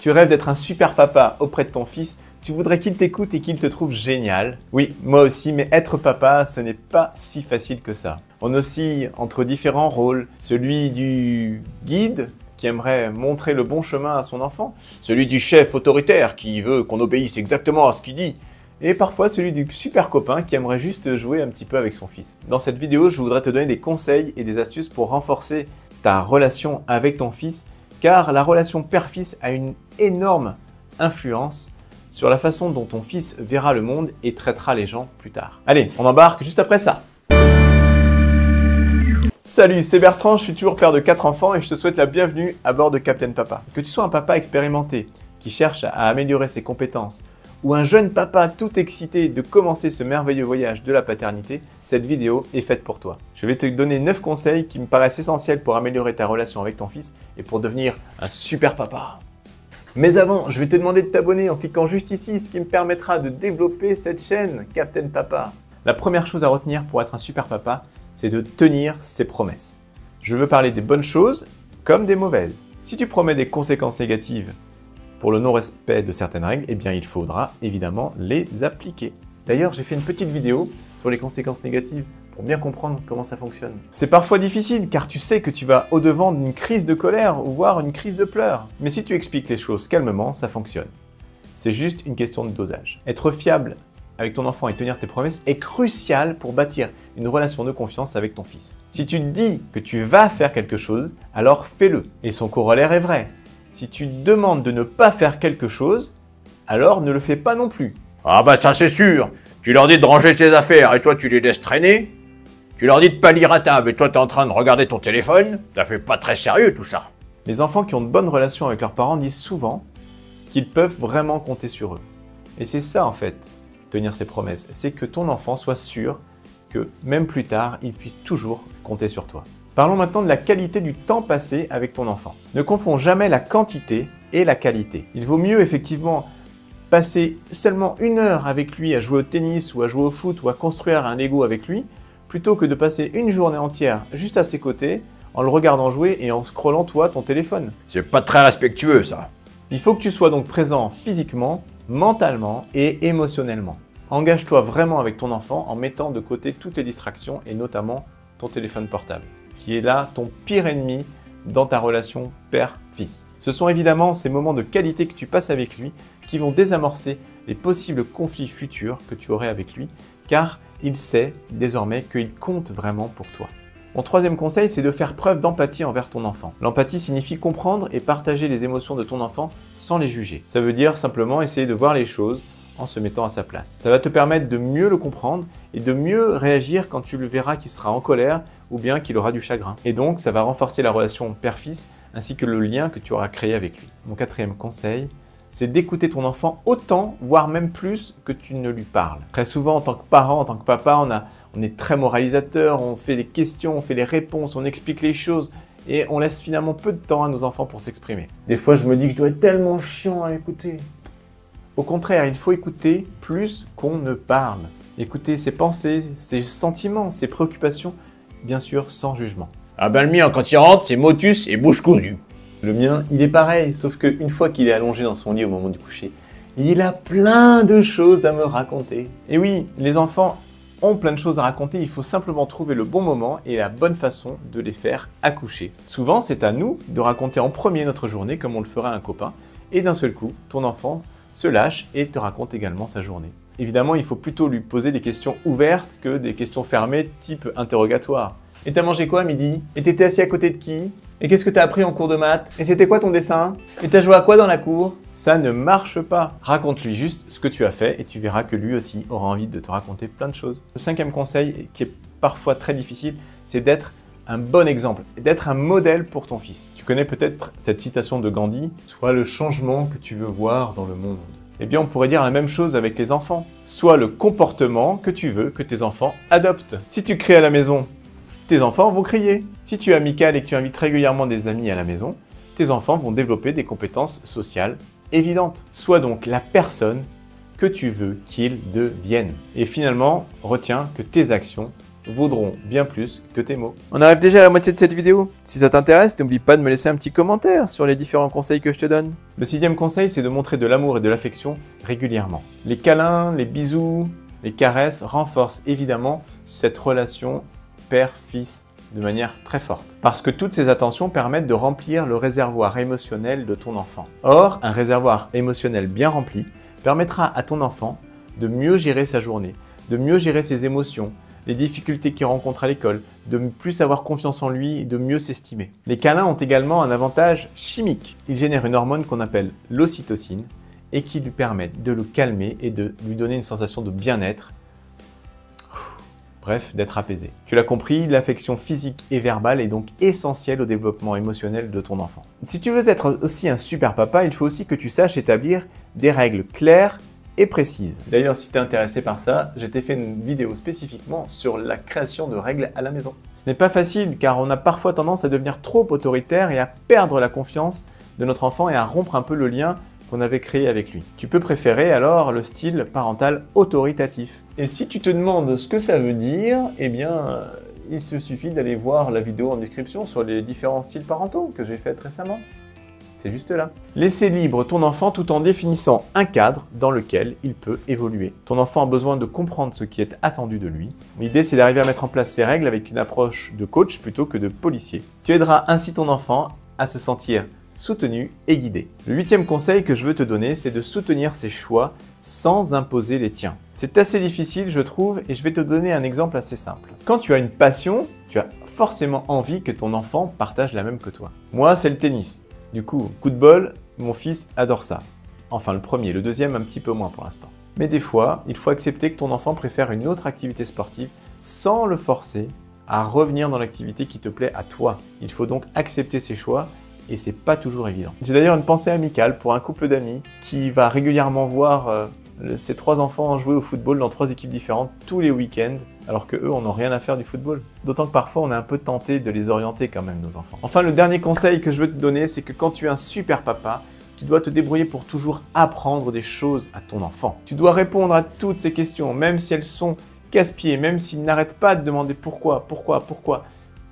Tu rêves d'être un super papa auprès de ton fils, tu voudrais qu'il t'écoute et qu'il te trouve génial. Oui, moi aussi, mais être papa, ce n'est pas si facile que ça. On oscille entre différents rôles, celui du guide, qui aimerait montrer le bon chemin à son enfant, celui du chef autoritaire qui veut qu'on obéisse exactement à ce qu'il dit, et parfois celui du super copain qui aimerait juste jouer un petit peu avec son fils. Dans cette vidéo, je voudrais te donner des conseils et des astuces pour renforcer ta relation avec ton fils, car la relation père-fils a une énorme influence sur la façon dont ton fils verra le monde et traitera les gens plus tard. Allez, on embarque juste après ça. Salut, c'est Bertrand, je suis toujours père de 4 enfants et je te souhaite la bienvenue à bord de Captain Papa. Que tu sois un papa expérimenté qui cherche à améliorer ses compétences ou un jeune papa tout excité de commencer ce merveilleux voyage de la paternité, cette vidéo est faite pour toi. Je vais te donner 9 conseils qui me paraissent essentiels pour améliorer ta relation avec ton fils et pour devenir un super papa. Mais avant, je vais te demander de t'abonner en cliquant juste ici, ce qui me permettra de développer cette chaîne Captain Papa. La première chose à retenir pour être un super papa, c'est de tenir ses promesses. Je veux parler des bonnes choses comme des mauvaises. Si tu promets des conséquences négatives pour le non-respect de certaines règles, eh bien il faudra évidemment les appliquer. D'ailleurs, j'ai fait une petite vidéo sur les conséquences négatives pour bien comprendre comment ça fonctionne. C'est parfois difficile car tu sais que tu vas au-devant d'une crise de colère ou voire une crise de pleurs. Mais si tu expliques les choses calmement, ça fonctionne. C'est juste une question de dosage. Être fiable avec ton enfant et tenir tes promesses est crucial pour bâtir une relation de confiance avec ton fils. Si tu dis que tu vas faire quelque chose, alors fais-le. Et son corollaire est vrai. Si tu demandes de ne pas faire quelque chose, alors ne le fais pas non plus. Ah bah ça c'est sûr. Tu leur dis de ranger tes affaires et toi tu les laisses traîner. Tu leur dis de pas lire à table et toi t'es en train de regarder ton téléphone. Ça fait pas très sérieux tout ça. Les enfants qui ont de bonnes relations avec leurs parents disent souvent qu'ils peuvent vraiment compter sur eux. Et c'est ça en fait, tenir ses promesses. C'est que ton enfant soit sûr que même plus tard, il puisse toujours compter sur toi. Parlons maintenant de la qualité du temps passé avec ton enfant. Ne confonds jamais la quantité et la qualité. Il vaut mieux effectivement passer seulement 1 heure avec lui à jouer au tennis ou à jouer au foot ou à construire un Lego avec lui, plutôt que de passer une journée entière juste à ses côtés en le regardant jouer et en scrollant toi ton téléphone. C'est pas très respectueux ça. Il faut que tu sois donc présent physiquement, mentalement et émotionnellement. Engage-toi vraiment avec ton enfant en mettant de côté toutes les distractions et notamment ton téléphone portable, qui est là ton pire ennemi dans ta relation père-fils. Ce sont évidemment ces moments de qualité que tu passes avec lui qui vont désamorcer les possibles conflits futurs que tu aurais avec lui, car il sait désormais qu'il compte vraiment pour toi. Mon troisième conseil, c'est de faire preuve d'empathie envers ton enfant. L'empathie signifie comprendre et partager les émotions de ton enfant sans les juger. Ça veut dire simplement essayer de voir les choses en se mettant à sa place. Ça va te permettre de mieux le comprendre et de mieux réagir quand tu le verras qu'il sera en colère ou bien qu'il aura du chagrin. Et donc, ça va renforcer la relation père-fils ainsi que le lien que tu auras créé avec lui. Mon quatrième conseil, c'est d'écouter ton enfant autant, voire même plus que tu ne lui parles. Très souvent, en tant que parent, en tant que papa, on est très moralisateur, on fait les questions, on fait les réponses, on explique les choses et on laisse finalement peu de temps à nos enfants pour s'exprimer. Des fois, je me dis que je dois être tellement chiant à écouter. Au contraire, il faut écouter plus qu'on ne parle. Écouter ses pensées, ses sentiments, ses préoccupations, bien sûr sans jugement. Ah ben le mien quand il rentre c'est motus et bouche cousue. Le mien, il est pareil, sauf qu'une fois qu'il est allongé dans son lit au moment du coucher, il a plein de choses à me raconter. Et oui, les enfants ont plein de choses à raconter, il faut simplement trouver le bon moment et la bonne façon de les faire accoucher. Souvent, c'est à nous de raconter en premier notre journée comme on le ferait à un copain, et d'un seul coup, ton enfant se lâche et te raconte également sa journée. Évidemment, il faut plutôt lui poser des questions ouvertes que des questions fermées type interrogatoire. Et t'as mangé quoi à midi? Et t'étais assis à côté de qui? Et qu'est-ce que t'as appris en cours de maths? Et c'était quoi ton dessin? Et t'as joué à quoi dans la cour? Ça ne marche pas. Raconte-lui juste ce que tu as fait et tu verras que lui aussi aura envie de te raconter plein de choses. Le cinquième conseil, qui est parfois très difficile, c'est d'être un bon exemple, d'être un modèle pour ton fils. Tu connais peut-être cette citation de Gandhi, « Sois le changement que tu veux voir dans le monde ». Eh bien, on pourrait dire la même chose avec les enfants. Sois le comportement que tu veux que tes enfants adoptent. Si tu cries à la maison, tes enfants vont crier. Si tu es amical et que tu invites régulièrement des amis à la maison, tes enfants vont développer des compétences sociales évidentes. Sois donc la personne que tu veux qu'ils deviennent. Et finalement, retiens que tes actions vaudront bien plus que tes mots. On arrive déjà à la moitié de cette vidéo. Si ça t'intéresse, n'oublie pas de me laisser un petit commentaire sur les différents conseils que je te donne. Le 6e conseil, c'est de montrer de l'amour et de l'affection régulièrement. Les câlins, les bisous, les caresses renforcent évidemment cette relation père-fils de manière très forte. Parce que toutes ces attentions permettent de remplir le réservoir émotionnel de ton enfant. Or, un réservoir émotionnel bien rempli permettra à ton enfant de mieux gérer sa journée, de mieux gérer ses émotions, les difficultés qu'il rencontre à l'école, de plus avoir confiance en lui et de mieux s'estimer. Les câlins ont également un avantage chimique. Ils génèrent une hormone qu'on appelle l'ocytocine et qui lui permet de le calmer et de lui donner une sensation de bien-être. Bref, d'être apaisé. Tu l'as compris, l'affection physique et verbale est donc essentielle au développement émotionnel de ton enfant. Si tu veux être aussi un super papa, il faut aussi que tu saches établir des règles claires et précises. D'ailleurs, si tu es intéressé par ça, j'ai fait une vidéo spécifiquement sur la création de règles à la maison. Ce n'est pas facile car on a parfois tendance à devenir trop autoritaire et à perdre la confiance de notre enfant et à rompre un peu le lien qu'on avait créé avec lui. Tu peux préférer alors le style parental autoritatif. Et si tu te demandes ce que ça veut dire, eh bien, il se suffit d'aller voir la vidéo en description sur les différents styles parentaux que j'ai fait récemment. C'est juste là. Laissez libre ton enfant tout en définissant un cadre dans lequel il peut évoluer. Ton enfant a besoin de comprendre ce qui est attendu de lui. L'idée, c'est d'arriver à mettre en place ces règles avec une approche de coach plutôt que de policier. Tu aideras ainsi ton enfant à se sentir soutenu et guidé. Le 8e conseil que je veux te donner, c'est de soutenir ses choix sans imposer les tiens. C'est assez difficile, je trouve, et je vais te donner un exemple assez simple. Quand tu as une passion, tu as forcément envie que ton enfant partage la même que toi. Moi, c'est le tennis. Du coup, coup de bol, mon fils adore ça. Enfin, le premier, le deuxième, un petit peu moins pour l'instant. Mais des fois, il faut accepter que ton enfant préfère une autre activité sportive sans le forcer à revenir dans l'activité qui te plaît à toi. Il faut donc accepter ses choix et c'est pas toujours évident. J'ai d'ailleurs une pensée amicale pour un couple d'amis qui va régulièrement voir ses 3 enfants jouer au football dans 3 équipes différentes tous les week-ends, alors que eux, on n'a rien à faire du football. D'autant que parfois, on est un peu tenté de les orienter quand même, nos enfants. Enfin, le dernier conseil que je veux te donner, c'est que quand tu es un super papa, tu dois te débrouiller pour toujours apprendre des choses à ton enfant. Tu dois répondre à toutes ces questions, même si elles sont casse-pieds, même s'il n'arrête pas de demander pourquoi.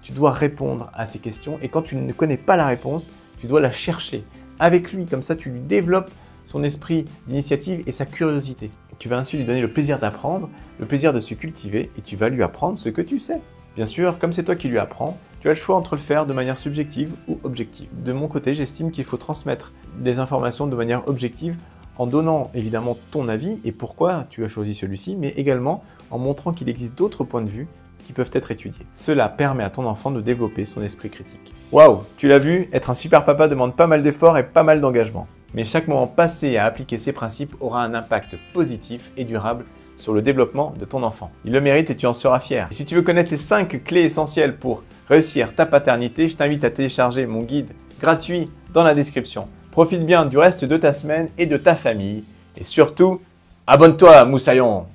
Tu dois répondre à ces questions et quand tu ne connais pas la réponse, tu dois la chercher avec lui. Comme ça, tu lui développes son esprit d'initiative et sa curiosité. Tu vas ainsi lui donner le plaisir d'apprendre, le plaisir de se cultiver et tu vas lui apprendre ce que tu sais. Bien sûr, comme c'est toi qui lui apprends, tu as le choix entre le faire de manière subjective ou objective. De mon côté, j'estime qu'il faut transmettre des informations de manière objective en donnant évidemment ton avis et pourquoi tu as choisi celui-ci, mais également en montrant qu'il existe d'autres points de vue qui peuvent être étudiés. Cela permet à ton enfant de développer son esprit critique. Waouh, tu l'as vu, être un super papa demande pas mal d'efforts et pas mal d'engagement. Mais chaque moment passé à appliquer ces principes aura un impact positif et durable sur le développement de ton enfant. Il le mérite et tu en seras fier. Et si tu veux connaître les 5 clés essentielles pour réussir ta paternité, je t'invite à télécharger mon guide gratuit dans la description. Profite bien du reste de ta semaine et de ta famille. Et surtout, abonne-toi, Moussaillon!